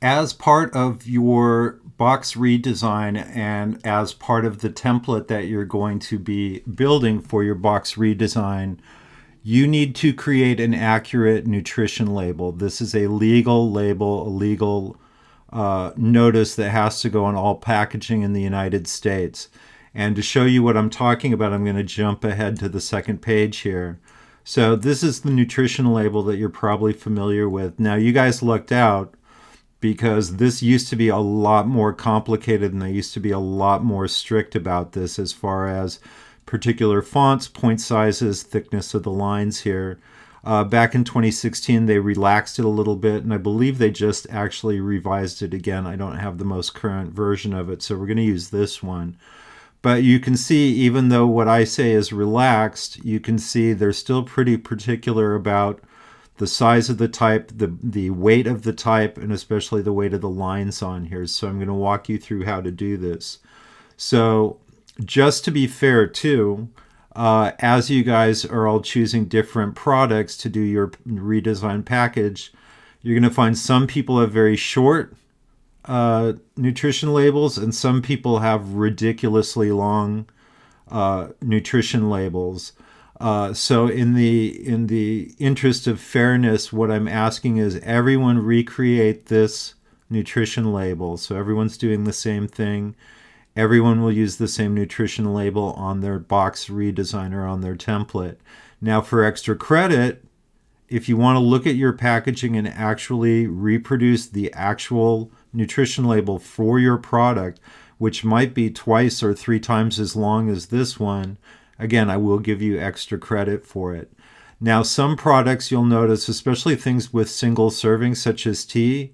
as part of your box redesign and as part of the template that you're going to be building for your box redesign, you need to create an accurate nutrition label. This is a legal label, a legal notice that has to go on all packaging in the United States. And to show you what I'm talking about, I'm going to jump ahead to the second page here. So this is the nutrition label that you're probably familiar with. Now, you guys lucked out because this used to be a lot more complicated and they used to be a lot more strict about this as far as particular fonts, point sizes, thickness of the lines here. Back in 2016, they relaxed it a little bit, and I believe they just actually revised it again. I don't have the most current version of it, so we're going to use this one. But you can see, even though what I say is relaxed, you can see they're still pretty particular about the size of the type, the weight of the type, and especially the weight of the lines on here. So I'm going to walk you through how to do this. So just to be fair too, as you guys are all choosing different products to do your redesign package, you're going to find some people have very short nutrition labels and some people have ridiculously long nutrition labels. So in the interest of fairness, what I'm asking is everyone recreate this nutrition label. So everyone's doing the same thing. Everyone will use the same nutrition label on their box redesign or on their template. Now for extra credit, if you want to look at your packaging and actually reproduce the actual nutrition label for your product, which might be twice or 3 times as long as this one, again, I will give you extra credit for it. Now, some products you'll notice, especially things with single servings such as tea,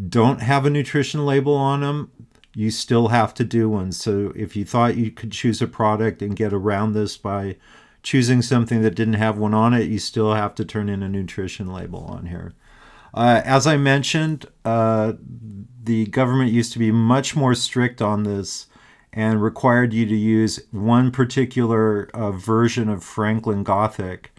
don't have a nutrition label on them. You still have to do one. So if you thought you could choose a product and get around this by choosing something that didn't have one on it, you still have to turn in a nutrition label on here. As I mentioned, the government used to be much more strict on this and required you to use one particular version of Franklin Gothic,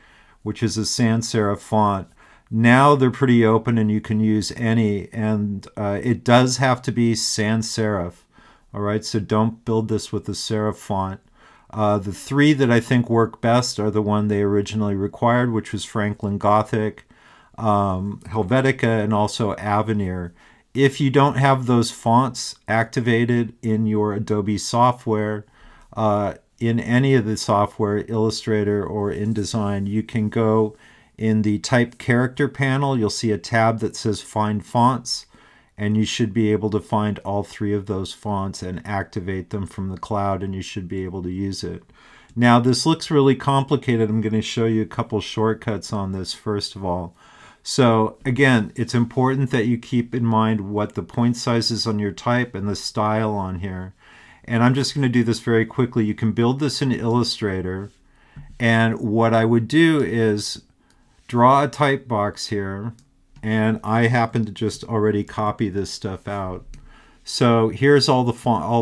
which is a sans serif font. Now they're pretty open and you can use any, and it does have to be sans serif. All right, so don't build this with the serif font. The 3 that I think work best are the one they originally required, which was Franklin Gothic, Helvetica, and also Avenir. If you don't have those fonts activated in your Adobe software, in any of the software, Illustrator or InDesign, you can go in the Type Character panel. You'll see a tab that says Find Fonts, and you should be able to find all 3 of those fonts and activate them from the cloud, and you should be able to use it. Now, this looks really complicated. I'm going to show you a couple shortcuts on this first of all. So again, it's important that you keep in mind what the point size is on your type and the style on here. And I'm just going to do this very quickly. You can build this in Illustrator. And what I would do is draw a type box here. And I happen to just already copy this stuff out. So here's all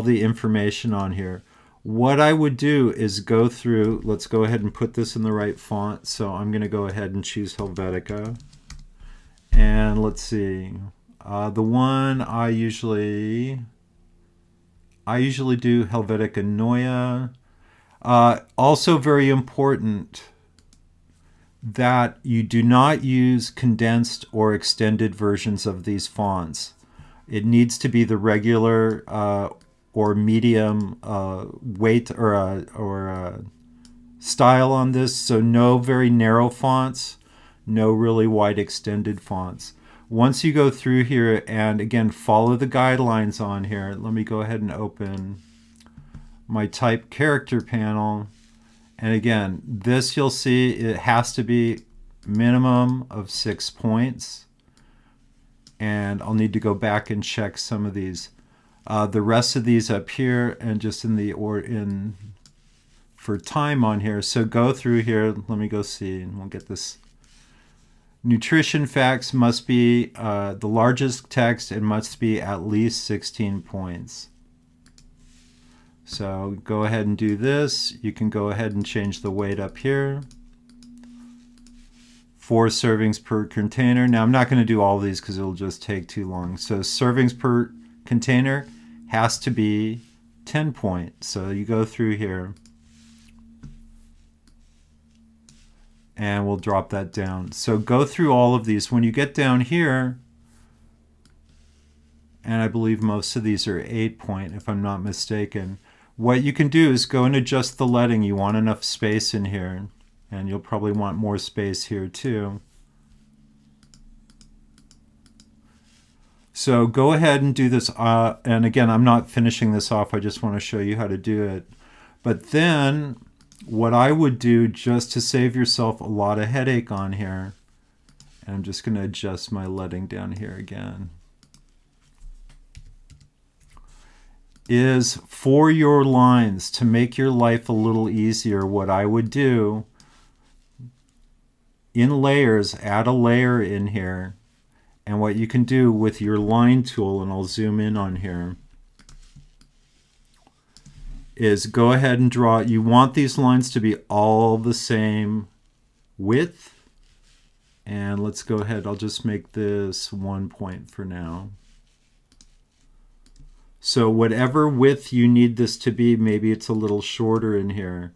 the information on here. What I would do is go through, let's go ahead and put this in the right font. So I'm going to go ahead and choose Helvetica. And let's see, the one I usually do Helvetica Neue. Also very important that you do not use condensed or extended versions of these fonts. It needs to be the regular or medium weight or style on this. So no very narrow fonts. No really wide extended fonts. Once you go through here and again follow the guidelines on here, let me go ahead and open my Type Character panel. And again, this you'll see it has to be minimum of 6 points. And I'll need to go back and check some of these. The rest of these up here and just for time on here. So go through here. Let me go see and we'll get this. Nutrition facts must be the largest text and must be at least 16 points. So go ahead and do this. You can go ahead and change the weight up here. 4 servings per container. Now I'm not going to do all of these because it'll just take too long. So servings per container has to be 10 point. So you go through here and we'll drop that down. So go through all of these. When you get down here, and I believe most of these are 8 point if I'm not mistaken, what you can do is go and adjust the leading. You want enough space in here, and you'll probably want more space here too. So go ahead and do this. And again, I'm not finishing this off. I just want to show you how to do it. But then what I would do, just to save yourself a lot of headache on here, and I'm just going to adjust my leading down here again, is for your lines, to make your life a little easier, what I would do in layers, add a layer in here. And what you can do with your line tool, and I'll zoom in on here, is go ahead and draw. You want these lines to be all the same width. And let's go ahead. I'll just make this 1 point for now. So whatever width you need this to be, maybe it's a little shorter in here.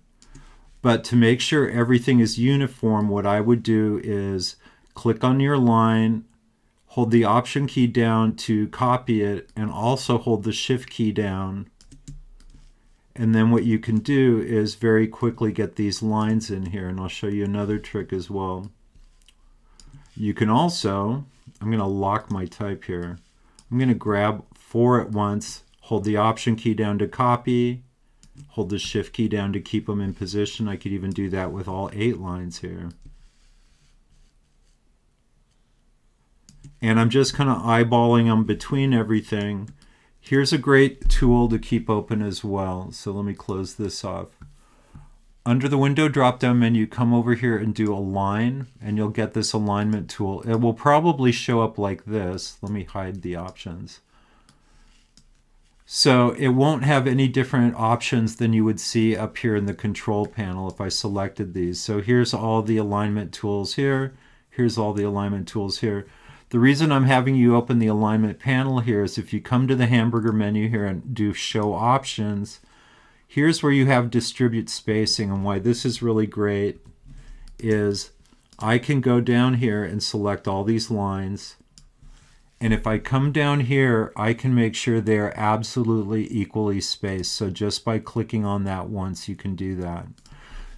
But to make sure everything is uniform, what I would do is click on your line, hold the Option key down to copy it, and also hold the Shift key down. And then what you can do is very quickly get these lines in here, and I'll show you another trick as well. You can also, I'm going to lock my type here. I'm going to grab 4 at once, hold the Option key down to copy, hold the Shift key down to keep them in position. I could even do that with all 8 lines here. And I'm just kind of eyeballing them between everything. Here's a great tool to keep open as well. So let me close this off. Under the window drop-down menu, come over here and do align, and you'll get this alignment tool. It will probably show up like this. Let me hide the options. So it won't have any different options than you would see up here in the control panel if I selected these. So here's all the alignment tools here. Here's all the alignment tools here. The reason I'm having you open the alignment panel here is if you come to the hamburger menu here and do show options, here's where you have distribute spacing. And why this is really great is I can go down here and select all these lines. And if I come down here, I can make sure they're absolutely equally spaced. So just by clicking on that once, you can do that.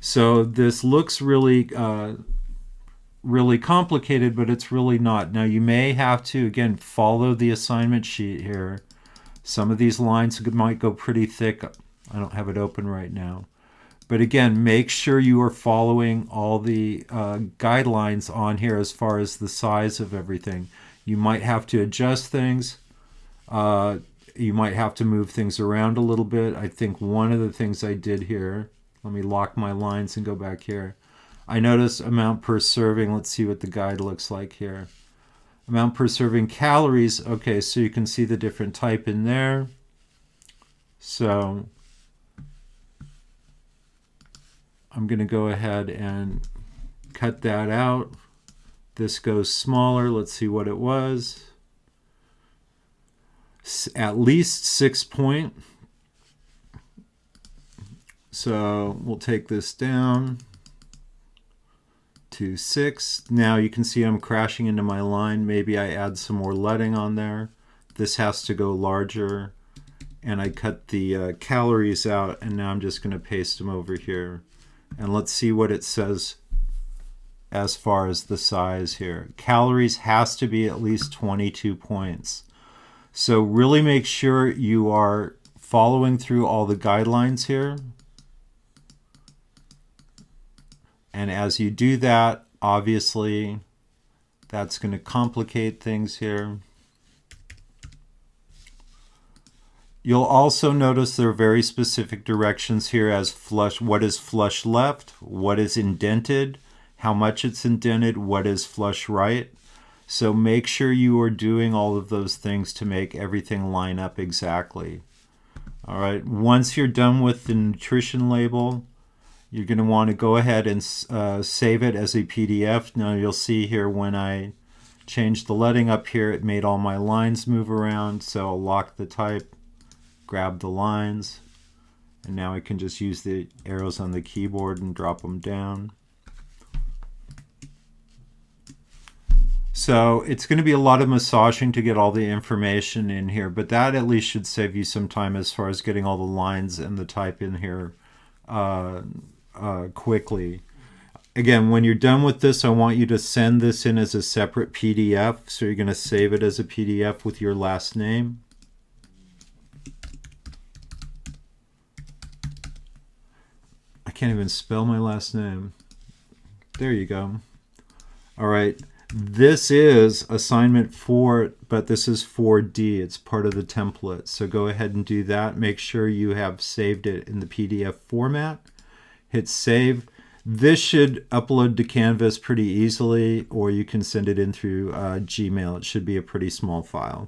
So this looks really really complicated, but it's really not. Now you may have to, again, follow the assignment sheet here. Some of these lines might go pretty thick. I don't have it open right now. But again, make sure you are following all the guidelines on here as far as the size of everything. You might have to adjust things. You might have to move things around a little bit. I think one of the things I did here, let me lock my lines and go back here. I notice amount per serving. Let's see what the guide looks like here. Amount per serving calories. Okay, so you can see the different type in there. So I'm going to go ahead and cut that out. This goes smaller. Let's see what it was. At least 6 point. So we'll take this down to 6. Now you can see I'm crashing into my line. Maybe I add some more leading on there. This has to go larger. And I cut the calories out, and now I'm just going to paste them over here. And let's see what it says as far as the size here. Calories has to be at least 22 points. So really make sure you are following through all the guidelines here. And as you do that, obviously, that's going to complicate things here. You'll also notice there are very specific directions here as flush, what is flush left, what is indented, how much it's indented, what is flush right. So make sure you are doing all of those things to make everything line up exactly. All right, once you're done with the nutrition label, You're going to want to go ahead and save it as a PDF. Now you'll see here when I changed the leading up here, it made all my lines move around. So I'll lock the type, grab the lines, and now I can just use the arrows on the keyboard and drop them down. So it's going to be a lot of massaging to get all the information in here, but that at least should save you some time as far as getting all the lines and the type in here quickly. Again, when you're done with this, I want you to send this in as a separate PDF. So you're going to save it as a PDF with your last name. I can't even spell my last name. There you go. All right. This is assignment 4, but this is 4D. It's part of the template. So go ahead and do that. Make sure you have saved it in the PDF format. Hit save. This should upload to Canvas pretty easily, or you can send it in through Gmail. It should be a pretty small file.